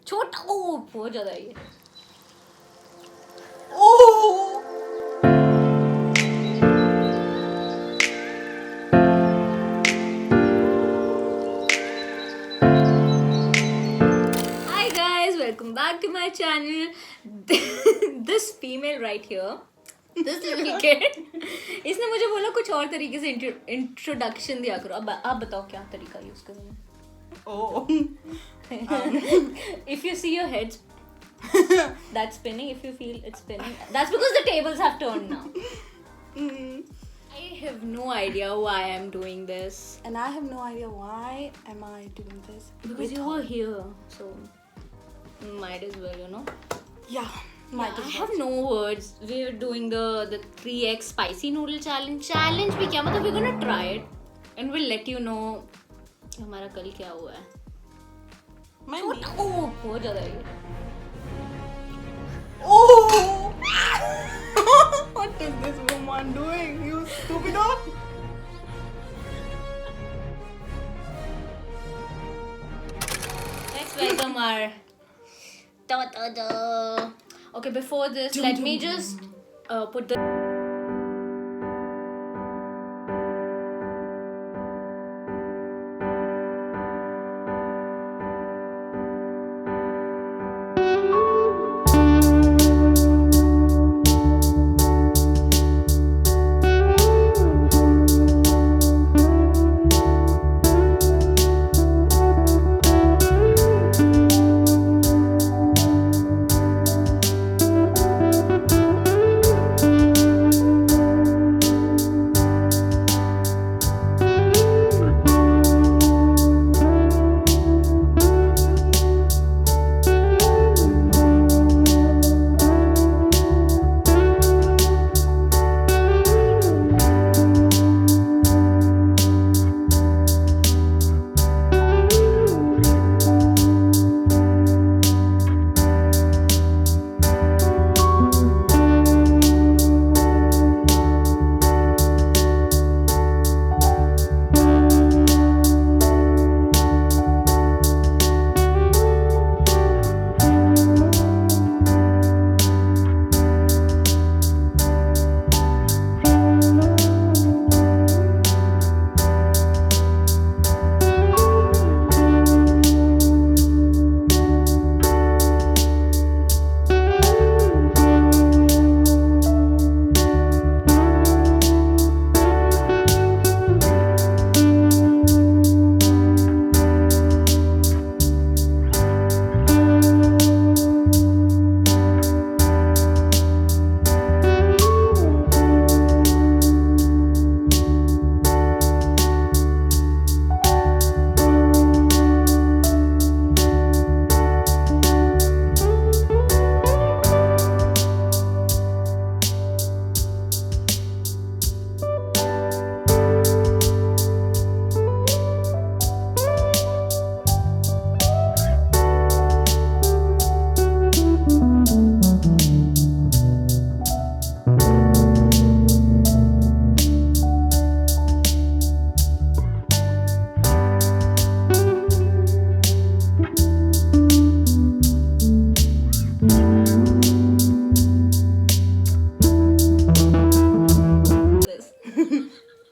छोटा ओ बहुत ज्यादा है ये. Oh! Hi guys, welcome back to my channel. This female right here, this little kid, इसने मुझे बोला कुछ और तरीके से इंट्रोडक्शन दिया करो. अब आप बताओ क्या तरीका यूज करूँ. Oh. If you see your heads, that's spinning. If you feel it's spinning, that's because the tables have turned now. I have no idea why I'm doing this. And I have no idea why am I doing this. Because you were here, so might as well, you know. Yeah, might I as have well. no words. We're doing the 3x spicy noodle challenge. Challenge भी क्या मतलब we're gonna try it and we'll let you know कि हमारा कल क्या हुआ है. Maybe. ओह बहुत ज़्यादा है ये. Oh! What is this woman doing? You stupid dog! Let's welcome our da. Okay, before this, let me just put the.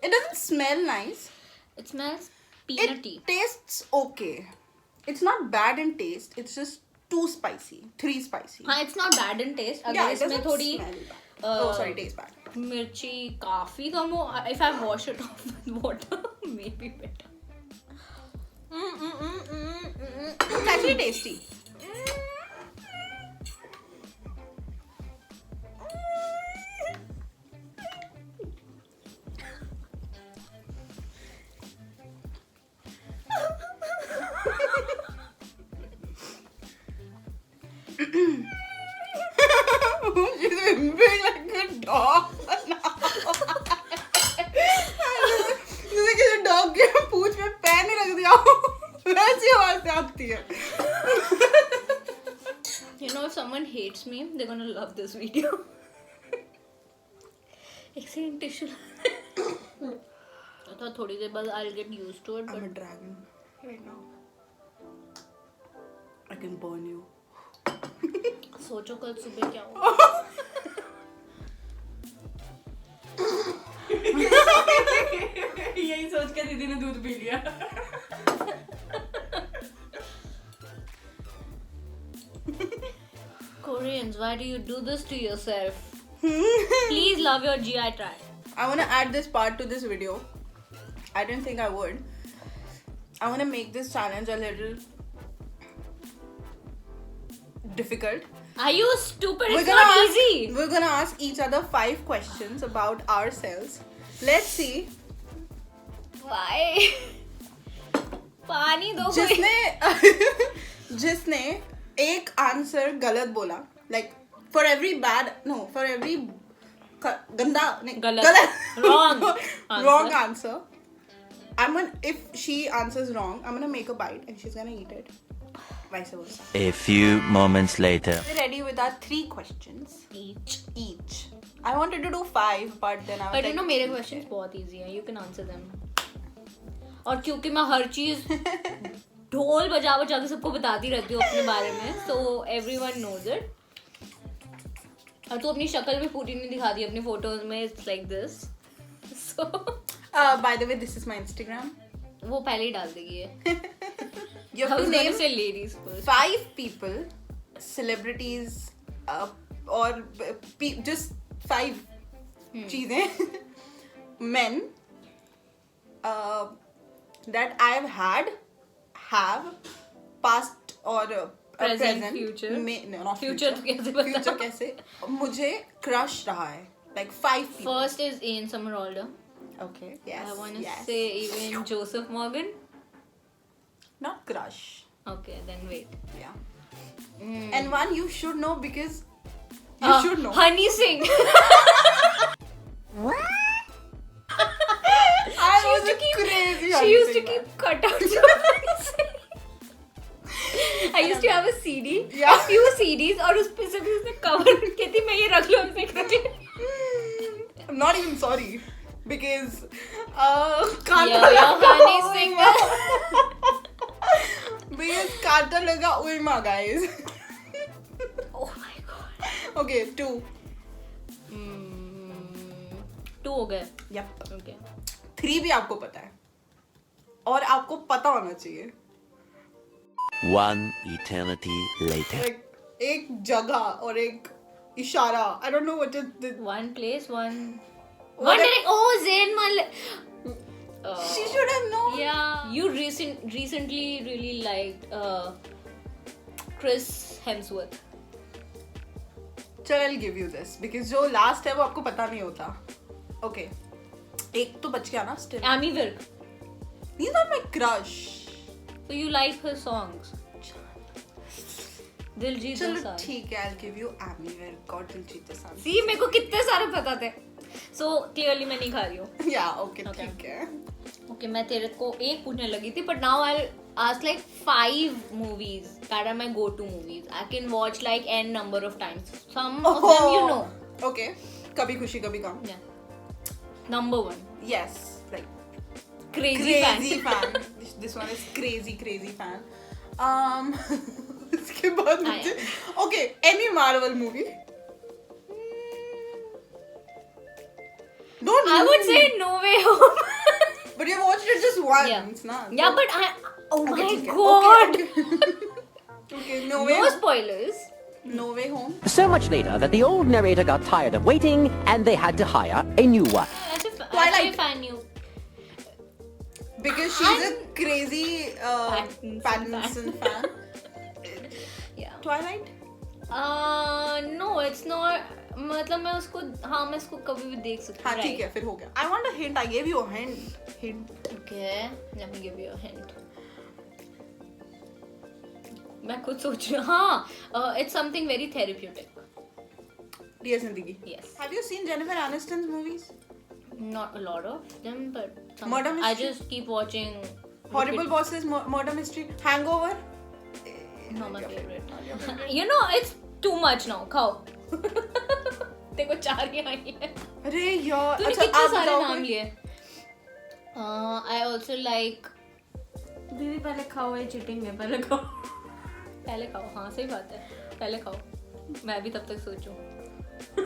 It doesn't smell nice. It smells peanutty. It tastes okay. It's not bad in taste. It's just too spicy. 3 spicy. हाँ, it's not bad in taste. अगर Yeah, it इसमें doesn't थोड़ी smell bad. Oh, sorry, taste bad. मिर्ची काफी कम हो. If I wash it off with water, maybe better. It's actually tasty. She's whimpering like a dog now. जैसे किसी dog के पूंछ में पैर नहीं रख दिया हो वैसी आवाज आती है. You know, if someone hates me, they're gonna love this video. Excellent tissue. I thought थोड़ी देर बाद I'll get used to it, I'm a but dragon right now. I can burn you. सोचो कल सुबह क्या होगा. यही सोच के दीदी ने दूध पी लिया. Koreans, why do you do this to yourself? Please love your GI tract. I want to add this part to this video. I didn't think I would. I want to make this challenge a little difficult. Are you stupid? It's not easy. We're gonna ask each other 5 questions about ourselves. Let's see. Why? पानी दो कोई. जिसने एक answer गलत बोला, like for every गंदा नहीं, Wrong wrong answer. If she answers wrong, I'm gonna make a bite and she's gonna eat it. Vice versa. A few moments later. We're ready with our 3 questions each. I wanted to do 5, but then I was But like, you know मेरे questions बहुत easy हैं. You can answer them. और क्योंकि मैं हर चीज ढोल बजा बजा के सबको बताती रहती हूँ अपने बारे में, so everyone knows it. और तू अपनी शक्ल भी पूरी नहीं दिखाती अपनी फोटोज में. It's like this. So by the way, this is my Instagram. वो पहले ही डाल देगी ये. You have to name say ladies first. 5 people, celebrities, or just 5 चीजें, men that I've had, have, past or present, future. No, not Future तो कैसे बता? future कैसे? मुझे crush रहा है, like 5 people. First is Ian Somerhalder. Okay, yes. I want to yes. say even Joseph Morgan. Not crush. Okay, then wait. Yeah. And one you should know because you should know. Honey Singh. I was a crazy. She used to keep cutouts of Honey Singh. I used to have a CD, Yeah. a few CDs, और उस पे से भी उसने cover कहती मैं ये रख लूँ अपने घर. I'm not even sorry because Yeah, Honey Singh. because Carter लगा Ulma, guys. Oh my god. Okay, 2. 2 हो गए. Yep. Okay. 3 भी आपको पता है और आपको पता होना चाहिए. One eternity later. Like एक जगह और एक इशारा. I don't know what it. One place, one What direct. Oh, Zayn Malik. She should have known. Yeah, you recently really liked Chris Hemsworth. चल, I'll give you this because जो last है वो आपको पता नहीं होता. Okay. एक तो बच गया ना still. Amy Virk. He's not my crush. So you like her songs? Diljit चलो Dosanjh. ठीक है, I'll give you Amy Virk और दिलजीत दोसांझ. See, मेरे को कितने सारे पता थे. So clearly मैं नहीं खा रही हूँ. Yeah, okay, Okay. ठीक है. Okay, मैं तेरे को एक पूछने लगी थी, but now I'll ask like 5 movies that are my go-to movies. I can watch like n number of times. Some of them you know. Okay. कभी खुशी कभी गम. Yeah. Number 1. Yes, like Crazy fan. This one is crazy fan. इसके बाद मुझे okay, any Marvel movie. Don't. I would say No Way Home. But you watched it just once, na? Yeah, but I. Oh Okay, my ठीक है. god. Okay, No Way No Home. spoilers. No Way Home. So much later that the old narrator got tired of waiting and they had to hire a new one. Twilight. Actually, fan you. Because she's a crazy Pattinson fan. Yeah. Twilight? No, it's not. मतलब मैं उसको मैं उसको कभी भी देख सकती हूँ. हाँ ठीक है, फिर हो गया. I want a hint. I gave you a hint. Okay, let me give you a hint. मैं खुद सोच रही हूँ. हाँ, it's something very therapeutic. Dear Zindagi. Yes. Have you seen Jennifer Aniston's movies? Not a lot of them, but some. Murder I Mystery? just keep watching. Horrible Bosses, Murder Mystery, Hangover. No, my favorite. You know, it's too much now. खाओ. देखो 4 ही आई है. अरे यार. तूने अच्छा, कितने आप सारे बताओ नाम कोई. लिए? I also like. दीदी पहले खाओ, ये चीटिंग है, पहले खाओ. पहले खाओ. हाँ सही बात है, पहले खाओ. मैं भी तब तक सोचूं.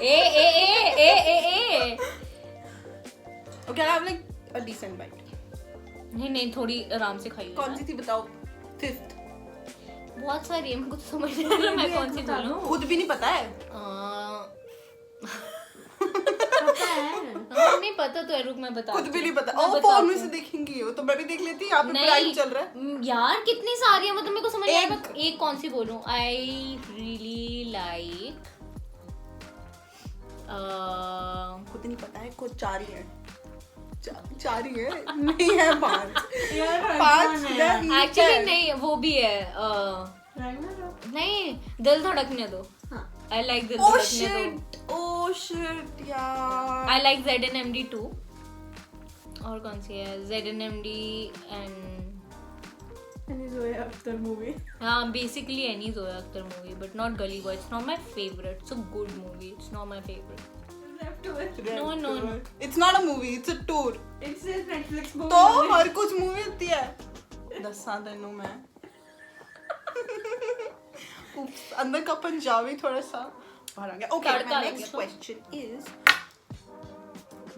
ए. Okay, I have like a decent bite. नहीं थोड़ी आराम से खाइए. कौन सी थी बताओ? Fifth. बहुत सारी है, मेरे को तो समझ नहीं आ रहा मैं कौन सी बोलूं. खुद भी नहीं पता है. नहीं पता तो है, रुक मैं बता. खुद भी नहीं पता. ओ फोन में से देखेंगी हो तो मैं भी देख लेती. यहाँ पे प्राइम चल रहा है. यार कितनी सारी है, मतलब मेरे को समझ नहीं आ रहा मैं एक कौन सी बोलूं. आई रियली लाइक खुद नहीं पता है. खुद 4 ही है. 4 ही है. नहीं है 5. 5 नहीं. एक्चुअली नहीं, वो भी है. नहीं, दिल धड़कने दो. I like दिल धड़कने दो. Oh shit यार. I like ZNMD 2. और कौन सी है? ZNMD and Any Zoya Akhtar movie. हाँ, basically any Zoya Akhtar movie, but not Gully Boy. It's not my favorite. It's a good movie. It's not my favorite. No. It's not a movie. It's a tour. It's a Netflix movie. तो हर कुछ movie होती है. 10 साल दिनों में. अंदर का पंजाबी थोड़ा सा बाहर आ गया. Okay, my next question is,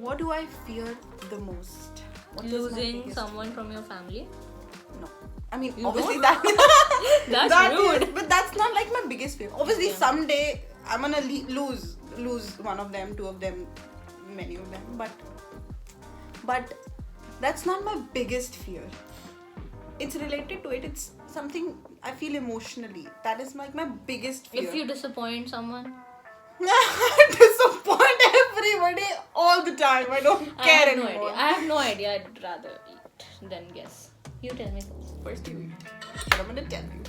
what do I fear the most? What is my Losing biggest- someone from your family. No. I mean, You obviously don't? that That's rude. is, but that's not like my biggest fear. Obviously, someday I'm gonna lose one of them, 2 of them, many of them. But that's not my biggest fear. It's related to it. It's something I feel emotionally. That is like my biggest fear. If you disappoint someone. I disappoint everybody all the time. I don't care I have no anymore. idea. I have no idea. I'd rather eat than guess. You tell me first. First you eat. But I'm gonna tell you.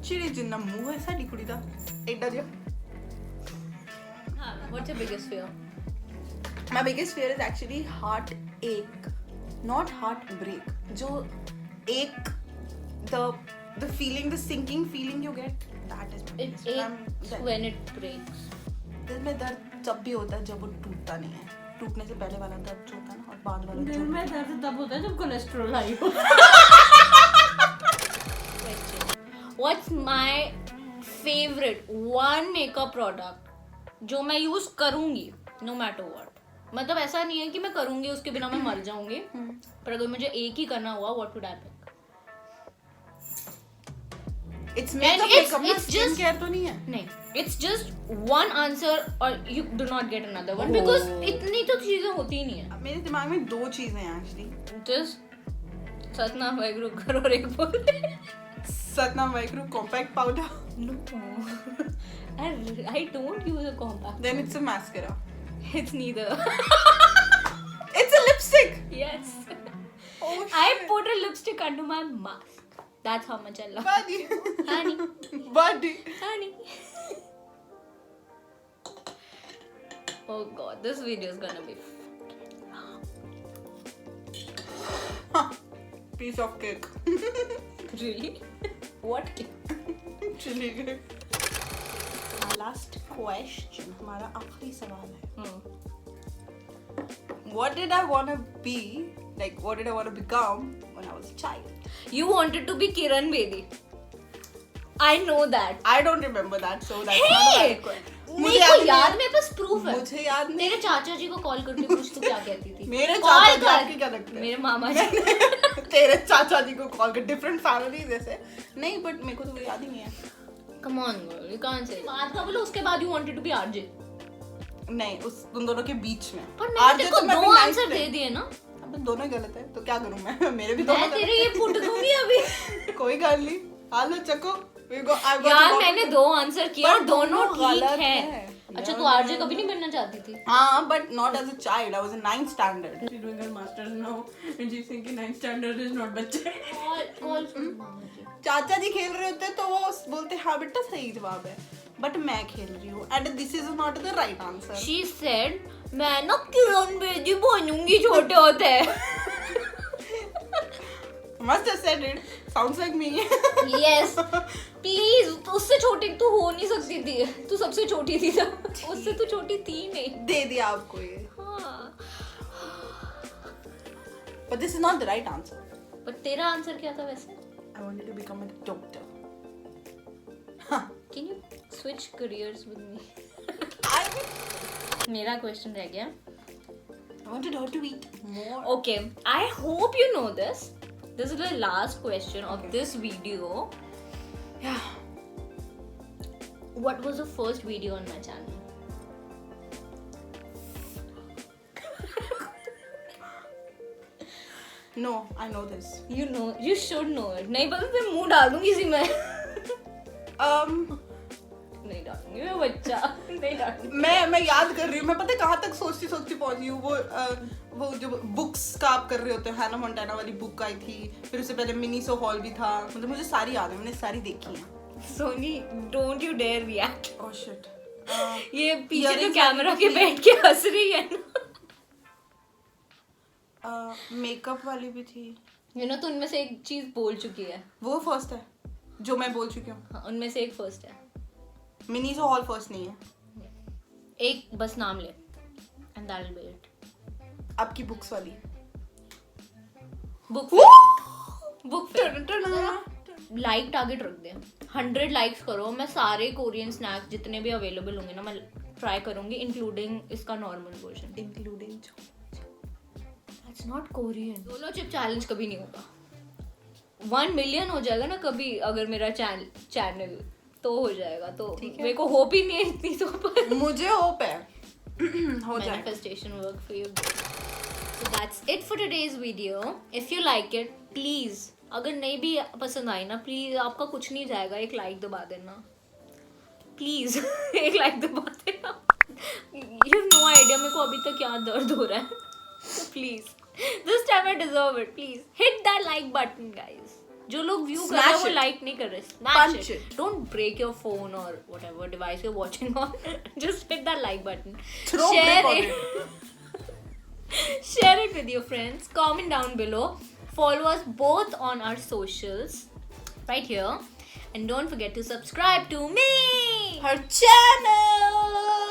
चिड़ी जिन्ना मुंह है साडी कुड़ी दा एडा जिहा. What's your biggest fear? My biggest fear is actually heartache, not heartbreak. जो एक the feeling, the sinking feeling you get, that is my It biggest fear. aches when it breaks. दिल में दर्द जब भी होता है जब वो टूटता नहीं है. टूटने से पहले वाला दर्द जो होता है ना और बाद वाला दिल जो में दर्द तब होता है जब कोलेस्ट्रॉल हाई हो. What's my favorite one makeup product जो मैं यूज करूंगी no matter what. मतलब ऐसा नहीं है कि मैं करूंगी उसके बिना मैं मर जाऊंगी, पर अगर मुझे एक ही करना हुआ what would I pick? It's makeup, it's ना just- skin care तो नहीं है. नहीं, it's just one answer or you do not get another one because इतनी तो चीजें होती ही नहीं है. मेरे दिमाग में 2 चीजें हैं actually. Just सतना वाइग्रो करो और एक बोलते. Satna Micro Compact Powder. No, I don't use a compact. Then it's a mascara. It's neither. It's a lipstick. Yes. Oh I put a lipstick under my mask. That's how much I love Buddy. honey. Buddy. Honey. Oh god, this video is gonna be Piece of cake. really. What? Chili cake. Last question. हमारा आखिरी सवाल है. What did I want to be? Like, what did I want to become when I was a child? You wanted to be Kiran Bedi. I know that. I don't remember that, so that's not a Hey! valid question. मेरे को याद, मेरे पास proof है. मुझे याद नहीं. मेरे चाचा जी को कॉल करके पूछ तू क्या कहती थी. मेरे Call चाचा जी कर. आपके क्या लगते हैं? मेरे मामा जी. तेरे चाचा जी को कॉल कर. डिफरेंट फैमिली जैसे नहीं, बट मेरे को तो वो याद ही नहीं है. Come on girl, you can't say. बाद का बोलो, उसके बाद you wanted to be RJ. नहीं, उन दोनों के बीच में. पर मैंने RJ तेरे को तो मैं 2 भी ninth आंसर पे. दे दिए ना. अब दोनों गलत है तो क्या करूं मैं. मेरे भी दोनों मैं तेरे ये पुट दूंगी अभी. कोई गल नहीं. हालो चको. यार मैंने 2 आंसर किया और दोनों ठीक गलत है. है. अच्छा तू आरजे कभी नहीं बनना चाहती थी? हाँ, but not as a child. I was in 9th standard. She's doing her masters now and she's thinking 9th standard is not बच्चे. कॉल मामा जी. चाचा जी खेल रहे होते तो वो बोलते हाँ बेटा सही जवाब है. बट मैं खेल रही हूँ and this is not the right answer. She said मैं ना किरण बेदी बनूंगी छोटे होते. Must have said it. Sounds like me. Yes. Please, उससे छोटी तू हो नहीं सकती थी. तू सबसे छोटी थी तब. उससे तू छोटी थी नहीं. दे दिया आपको ये. हाँ. But this is not the right answer. But तेरा आंसर क्या था वैसे? I wanted to become a doctor. Can you switch careers with me? मेरा क्वेश्चन रह गया. I wanted her to eat more. Okay, I hope you know this. This is the last question of this video. Yeah. What was the first video on my channel? No, I know this. You know, you should know it. नहीं पता तो मुंह डाल दूंगी इसी में. नहीं डालूंगी मैं बच्चा. नहीं डालूंगी. मैं याद कर रही हूँ. मैं पता है कहाँ तक सोचती पहुंची हूँ. वो जो बुक्स का आप कर रहे होते हैं, हैना मोंटाना वाली बुक आई थी. फिर उससे पहले मिनी सो हॉल भी था. मतलब मुझे सारी याद है. मैंने सारी देखी हैं. Sony, don't you dare react. Oh shit. ये पीछे जो earrings कैमरा वाली के थी. बैठ के हंस रही है ना. मेकअप वाली भी थी. You know, तो उनमें से एक चीज बोल चुकी है. वो फर्स्ट है जो मैं बोल चुकी हूँ. हाँ, उनमें से एक फर्स्ट है. मिनी सो हॉल फर्स्ट नहीं है. एक बस नाम ले. And that'll be it. आपकी बुक्स वाली. बुक लाइक टारगेट रख दे. 100 लाइक्स करो. मैं सारे कोरियन स्नैक्स जितने भी अवेलेबल होंगे ना मैं ट्राई करूंगी, इंक्लूडिंग इसका normal version. Including. That's not Korean. Solo chip challenge कभी नहीं होगा. 1 मिलियन हो जाएगा ना कभी अगर मेरा चैनल तो हो जाएगा. तो मेरे को होप ही नहीं है इतनी तो पर मुझे होप है. हो जाएगा. manifestation work for you. So that's it for today's video. If you like it, please अगर नहीं भी पसंद आई ना, प्लीज आपका कुछ नहीं जाएगा. एक लाइक दबा देना प्लीज. एक लाइक दबा देना. You have no idea मेरे को अभी तक क्या दर्द हो रहा है. So please, this time I deserve it. Please hit that like button, guys. जो लोग व्यू कर रहे हैं वो लाइक नहीं कर रहे. Smash it. Don't break your phone or whatever device you're watching on. Just hit that like button. Share it. Share it with your friends. Comment down below. Follow us both on our socials right here. And don't forget to subscribe to me. Her channel.